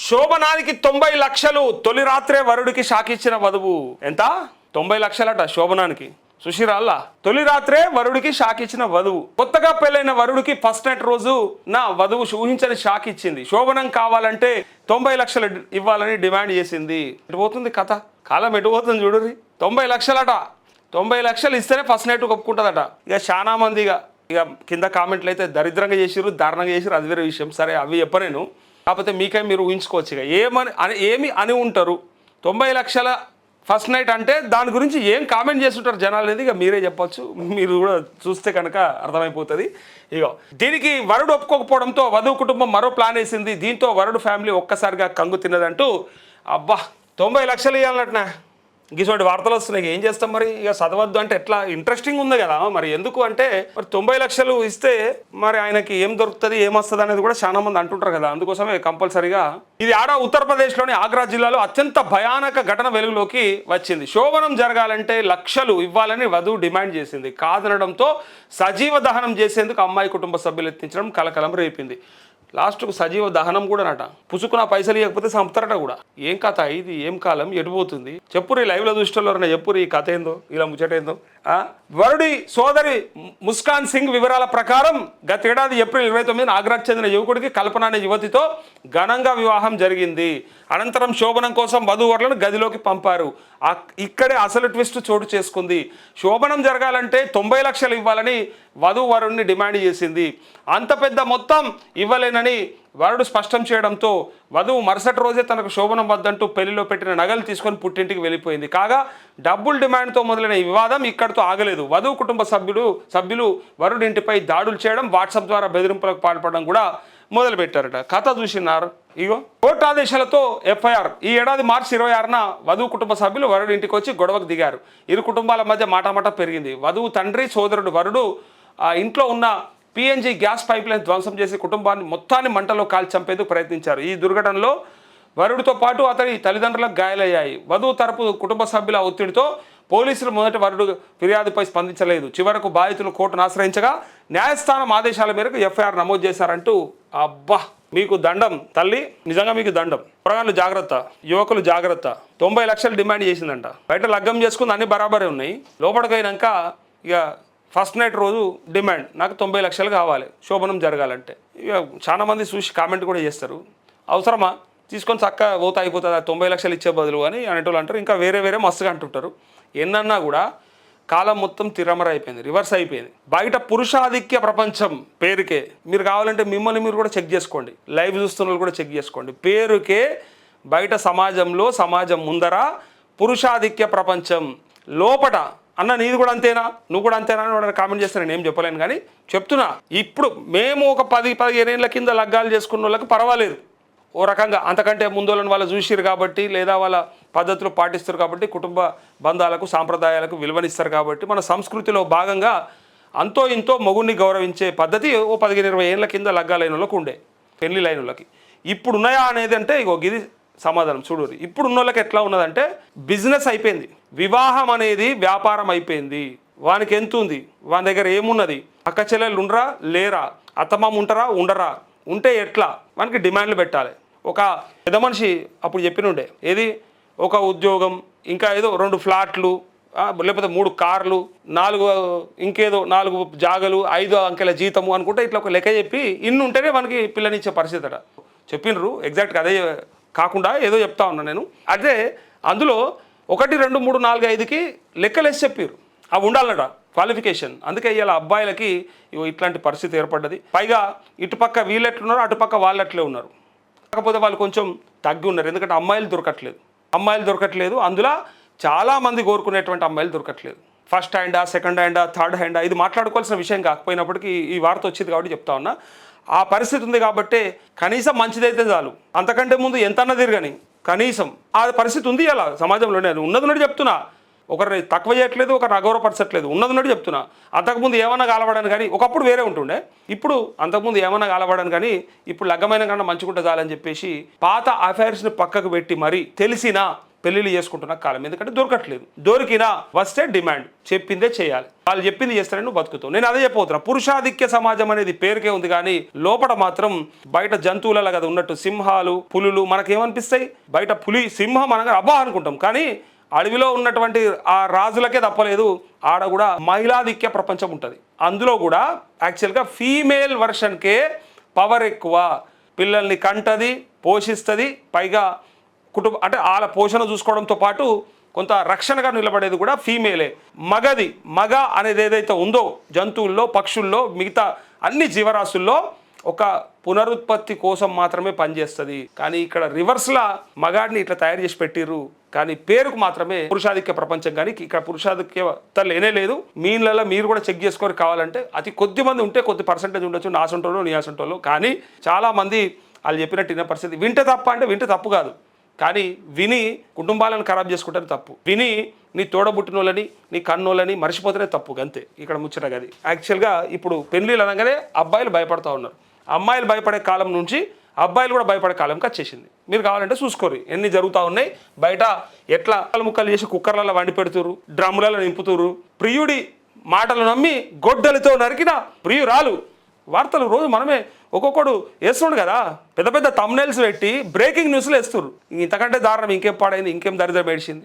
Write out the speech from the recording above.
శోభనానికి 90 లక్షలు, తొలి రాత్రే వరుడికి షాకిచ్చిన వధువు. ఎంత? 90 లక్షలట శోభనానికి. సుశీరాల్లా తొలి రాత్రే వరుడికి షాక్ ఇచ్చిన వధువు. కొత్తగా పెళ్ళైన వరుడికి ఫస్ట్ నైట్ రోజు నా వధువు ఊహించని షాక్ ఇచ్చింది. శోభనం కావాలంటే 90 లక్షలు ఇవ్వాలని డిమాండ్ చేసింది. ఎటుపోతుంది కథ, కాలం ఎటుపోతుంది చూడుర్రి. 90 లక్షలట. 90 లక్షలు ఇస్తేనే ఫస్ట్ నైట్ ఒప్పుకుంటుందట. ఇక చాలా మంది ఇక కింద కామెంట్లు అయితే దరిద్రంగా చేసిర్రు, దారుణంగా చేసిర్రు, అది వేరే విషయం. సరే అవి చెప్పనేను, కాకపోతే మీకై మీరు ఊహించుకోవచ్చు. ఇక ఏమి అని ఉంటారు. 90 లక్షల ఫస్ట్ నైట్ అంటే దాని గురించి ఏం కామెంట్ చేస్తుంటారు జనాలు అనేది ఇక మీరే చెప్పొచ్చు. మీరు కూడా చూస్తే కనుక అర్థమైపోతుంది. ఇగో దీనికి వరుడు ఒప్పుకోకపోవడంతో వధువు కుటుంబం మరో ప్లాన్ వేసింది. దీంతో వరుడు ఫ్యామిలీ ఒక్కసారిగా కంగు తిన్నదంటూ అబ్బా 90 లక్షలు ఇవ్వాలన్నట్నా గిసోటి వార్తలు వస్తున్నాయి. ఏం చేస్తాం మరి, ఇక చదవద్దు అంటే ఎట్లా? ఇంట్రెస్టింగ్ ఉంది కదా మరి. ఎందుకు అంటే మరి 90 లక్షలు ఇస్తే మరి ఆయనకి ఏం దొరుకుతుంది, ఏమొస్తుంది అనేది కూడా చాలా మంది అంటుంటారు కదా. అందుకోసమే కంపల్సరీగా ఇది ఉత్తరప్రదేశ్లోని ఆగ్రా జిల్లాలో అత్యంత భయానక ఘటన వెలుగులోకి వచ్చింది. శోభనం జరగాలంటే లక్షలు ఇవ్వాలని వధువు డిమాండ్ చేసింది. కాదనడంతో సజీవ దహనం చేసేందుకు అమ్మాయి కుటుంబ సభ్యులు ఎత్తించడం కలకలం రేపింది. లాస్ట్కు సజీవ దహనం కూడా నట. పుసుకున్న పైసలు ఇవ్వకపోతే చంపుతారట కూడా. ఏం కథ ఇది, ఏం కాలం ఎడిపోతుంది? చెప్పురు ఈ లైవ్లో చూసేవాళ్ళన్నా చెప్పురు ఈ కథ ఏందో, ఇలా ముచ్చటేందో. వరుడి సోదరి ముస్కాన్ సింగ్ వివరాల ప్రకారం గతేడాది ఏప్రిల్ 29 ఆగ్రాకు చెందిన యువకుడికి కల్పన అనే యువతితో ఘనంగా వివాహం జరిగింది. అనంతరం శోభనం కోసం వధూవరులను గదిలోకి పంపారు. ఇక్కడే అసలు ట్విస్ట్ చోటు చేసుకుంది. శోభనం జరగాలంటే 90 లక్షలు ఇవ్వాలని వధువు వరుణ్ణి డిమాండ్ చేసింది. అంత పెద్ద మొత్తం ఇవ్వలేనని వరుడు స్పష్టం చేయడంతో వధువు మరుసటి రోజే తనకు శోభనం వద్దంటూ పెళ్లిలో పెట్టిన నగలు తీసుకొని పుట్టింటికి వెళ్ళిపోయింది. కాగా డబ్బుల డిమాండ్తో మొదలైన ఈ వివాదం ఇక్కడితో ఆగలేదు. వధువు కుటుంబ సభ్యులు వరుడింటిపై దాడులు చేయడం, వాట్సాప్ ద్వారా బెదిరింపులకు పాల్పడడం కూడా మొదలుపెట్టారట. కథ చూసినారు. ఇగో కోర్టు ఆదేశాలతో ఎఫ్ఐఆర్. ఈ ఏడాది మార్చి 26న వధువు కుటుంబ సభ్యులు వరుడి ఇంటికి వచ్చి గొడవకు దిగారు. ఇరు కుటుంబాల మధ్య మాటామాట పెరిగింది. వధువు తండ్రి సోదరుడు వరుడు ఇంట్లో ఉన్న పిఎన్జి గ్యాస్ పైప్ లైన్ ధ్వంసం చేసి కుటుంబాన్ని మొత్తాన్ని మంటలో కాల్చి చంపేందుకు ప్రయత్నించారు. ఈ దుర్ఘటనలో వరుడితో పాటు అతని తల్లిదండ్రులకు గాయాలయ్యాయి. వధువు తరపు కుటుంబ సభ్యుల ఒత్తిడితో పోలీసులు మొదటి వరుడు ఫిర్యాదుపై స్పందించలేదు. చివరకు బాధితులు కోర్టును ఆశ్రయించగా న్యాయస్థానం ఆదేశాల మేరకు ఎఫ్ఐఆర్ నమోదు చేశారంటూ అబ్బా మీకు దండం తల్లి, నిజంగా మీకు దండం. పొరగాళ్ళు జాగ్రత్త, యువకులు జాగ్రత్త. 90 లక్షలు డిమాండ్ చేసిందంట. బయట లగ్గం చేసుకుంది, అన్ని బరాబరే ఉన్నాయి. లోపలికైనాక ఇక ఫస్ట్ నైట్ రోజు డిమాండ్ నాకు 90 లక్షలు కావాలి శోభనం జరగాలంటే. ఇక చాలా మంది చూసి కామెంట్ కూడా చేస్తారు. అవసరమా, తీసుకొని చక్కగా పోతా అయిపోతుంది 90 లక్షలు ఇచ్చే బదులు అని అనేటోళ్ళు అంటారు. ఇంకా వేరే మస్తుగా అంటుంటారు. ఎన్నన్నా కూడా కాలం మొత్తం తిరమర అయిపోయింది, రివర్స్ అయిపోయింది. బయట పురుషాధిక్య ప్రపంచం పేరుకే. మీరు కావాలంటే మిమ్మల్ని మీరు కూడా చెక్ చేసుకోండి, లైవ్ చూస్తున్న వాళ్ళు కూడా చెక్ చేసుకోండి. పేరుకే బయట సమాజం ముందర పురుషాధిక్య ప్రపంచం, లోపట అన్న నీది కూడా అంతేనా, నువ్వు కూడా అంతేనా అని కామెంట్ చేస్తే నేను ఏం చెప్పలేను. కానీ చెప్తున్నా, ఇప్పుడు మేము ఒక 10-15 ఏళ్ళ కింద లగ్గాలు చేసుకున్న వాళ్ళకి పర్వాలేదు ఓ రకంగా. అంతకంటే ముందోళ్ళని వాళ్ళు చూసిరు కాబట్టి, లేదా వాళ్ళ పద్ధతులు పాటిస్తారు కాబట్టి, కుటుంబ బంధాలకు సాంప్రదాయాలకు విలువనిస్తారు కాబట్టి, మన సంస్కృతిలో భాగంగా అంతో ఇంతో మొగుడిని గౌరవించే పద్ధతి ఓ 15-20 ఏళ్ళ కింద లగ్గాలైన వాళ్ళకి ఉండే, పెళ్లి లైన వాళ్ళకి. ఇప్పుడు ఉన్నాయా అనేది అంటే ఇగో ఇది సమాధానం చూడు. ఇప్పుడు ఉన్న వాళ్ళకి ఎట్లా ఉన్నదంటే బిజినెస్ అయిపోయింది. వివాహం అనేది వ్యాపారం అయిపోయింది. వానికి ఎంత ఉంది, వాని దగ్గర ఏమున్నది, అక్క చెల్లెళ్ళు ఉండరా లేరా, అత్తమామ ఉంటారా ఉండరా, ఉంటే ఎట్లా, వానికి డిమాండ్లు పెట్టాలి. ఒక పెద్ద మనిషి అప్పుడు చెప్పినుండే ఏది, ఒక ఉద్యోగం, ఇంకా ఏదో 2 ఫ్లాట్లు, లేకపోతే 3 కార్లు, 4 జాగలు, 5 అంకెల జీతము అనుకుంటే ఇట్లా ఒక లెక్క చెప్పి ఇన్ని ఉంటేనే మనకి పిల్లనిచ్చే పరిస్థితి అట చెప్పినరు. ఎగ్జాక్ట్గా అదే కాకుండా ఏదో చెప్తా ఉన్నా నేను. అదే అందులో 1, 2, 3, 4, 5కి లెక్కలేసి చెప్పారు. అవి ఉండాలట క్వాలిఫికేషన్. అందుకే ఇవాళ అబ్బాయిలకి ఇట్లాంటి పరిస్థితి ఏర్పడ్డది. పైగా ఇటుపక్క వీళ్ళు ఎట్లున్నారు, అటుపక్క వాళ్ళు అట్లే ఉన్నారు. కాకపోతే వాళ్ళు కొంచెం తగ్గి ఉన్నారు. ఎందుకంటే అమ్మాయిలు దొరకట్లేదు. అందులో చాలామంది కోరుకునేటువంటి అమ్మాయిలు దొరకట్లేదు. ఫస్ట్ హ్యాండా, సెకండ్ హ్యాండా, థర్డ్ హ్యాండా, ఇది మాట్లాడుకోవాల్సిన విషయం కాకపోయినప్పటికీ ఈ వార్త వచ్చింది కాబట్టి చెప్తా ఉన్నా. ఆ పరిస్థితి ఉంది కాబట్టి కనీసం మంచిదైతే చాలు. అంతకంటే ముందు ఎంతన్నా తిరగని కనీసం ఆ పరిస్థితి ఉంది అలా సమాజంలోనే. ఉన్నది చెప్తున్నా, ఒకరిని తక్కువ చేయట్లేదు, ఒకరిని అగౌరవపరచట్లేదు, ఉన్నది చెప్తున్నా. అంతకుముందు ఏమన్నా కాలబడాను కానీ ఒకప్పుడు వేరే ఉంటుండే, ఇప్పుడు అంతకుముందు ఏమన్నా కాలబడాను కానీ ఇప్పుడు లగ్గమైన కన్నా మంచుకుంటే చాలని చెప్పేసి పాత అఫైర్స్ని పక్కకు పెట్టి మరీ తెలిసినా పెళ్లిళ్ళు చేసుకుంటున్న కాలం, ఎందుకంటే దొరకట్లేదు. దొరికినా వస్తే డిమాండ్, చెప్పిందే చేయాలి, వాళ్ళు చెప్పింది చేస్తారని నువ్వు బతుకుతావు. నేను అదే చెప్పబోతున్నా, పురుషాధిక్య సమాజం అనేది పేరుకే ఉంది కానీ లోపల మాత్రం బయట జంతువులలో కదా ఉన్నట్టు సింహాలు పులులు మనకేమనిపిస్తాయి, బయట పులి సింహం అనగా అబ్బా అనుకుంటాం, కానీ అడవిలో ఉన్నటువంటి ఆ రాజులకే తప్పలేదు, ఆడ కూడా మహిళాధిక్య ప్రపంచం ఉంటుంది. అందులో కూడా యాక్చువల్గా ఫీమేల్ వర్షన్కే పవర్ ఎక్కువ, పిల్లల్ని కంటది, పోషిస్తుంది, పైగా అంటే వాళ్ళ పోషణ చూసుకోవడంతో పాటు కొంత రక్షణగా నిలబడేది కూడా ఫీమేలే. మగ అనేది ఏదైతే ఉందో జంతువుల్లో, పక్షుల్లో, మిగతా అన్ని జీవరాశుల్లో ఒక పునరుత్పత్తి కోసం మాత్రమే పనిచేస్తుంది. కానీ ఇక్కడ రివర్స్లా మగాడిని ఇట్లా తయారు చేసి పెట్టిర్రు, కానీ పేరుకు మాత్రమే పురుషాధిక్య ప్రపంచం. కానీ ఇక్కడ పురుషాధిక్యత లేనే లేదు. మీ ఇళ్ళలో మీరు కూడా చెక్ చేసుకొని కావాలంటే అతి కొద్ది మంది ఉంటే కొద్ది పర్సెంటేజ్ ఉండొచ్చు, నా సొంటోళ్ళు నీ సొంటోళ్ళు. కానీ చాలామంది వాళ్ళు చెప్పినట్టు విన్న పరిస్థితి. వింటే తప్ప అంటే వింటే తప్పు కాదు, కానీ విని కుటుంబాలను ఖరాబ్ చేసుకుంటే తప్పు. విని నీ తోడబుట్టినోళ్ళని, నీ కన్నోళ్ళని మర్చిపోతేనే తప్పు. అంతే ఇక్కడ ముచ్చట గది. యాక్చువల్గా ఇప్పుడు పెళ్ళిళ్ళు అనగానే అబ్బాయిలు భయపడతా ఉన్నారు. అమ్మాయిలు భయపడే కాలం నుంచి అబ్బాయిలు కూడా భయపడే కాలంకి వచ్చేసింది. మీరు కావాలంటే చూసుకోరు ఎన్ని జరుగుతూ ఉన్నాయి బయట. ఎట్లా ముక్కలు చేసి కుక్కర్లలో వండి పెడుతురు, డ్రమ్ములలో నింపుతురు. ప్రియుడి మాటలు నమ్మి గొడ్డలితో నరికిన ప్రియురాలు వార్తలు రోజు మనమే ఒక్కొక్కడు వేస్తున్నాడు కదా, పెద్ద పెద్ద థంబ్నెయిల్స్ పెట్టి బ్రేకింగ్ న్యూస్లు వేస్తున్నారు. ఇంతకంటే దారుణం ఇంకేం పాడైంది, ఇంకేం దరిద్రం ఏడిచింది.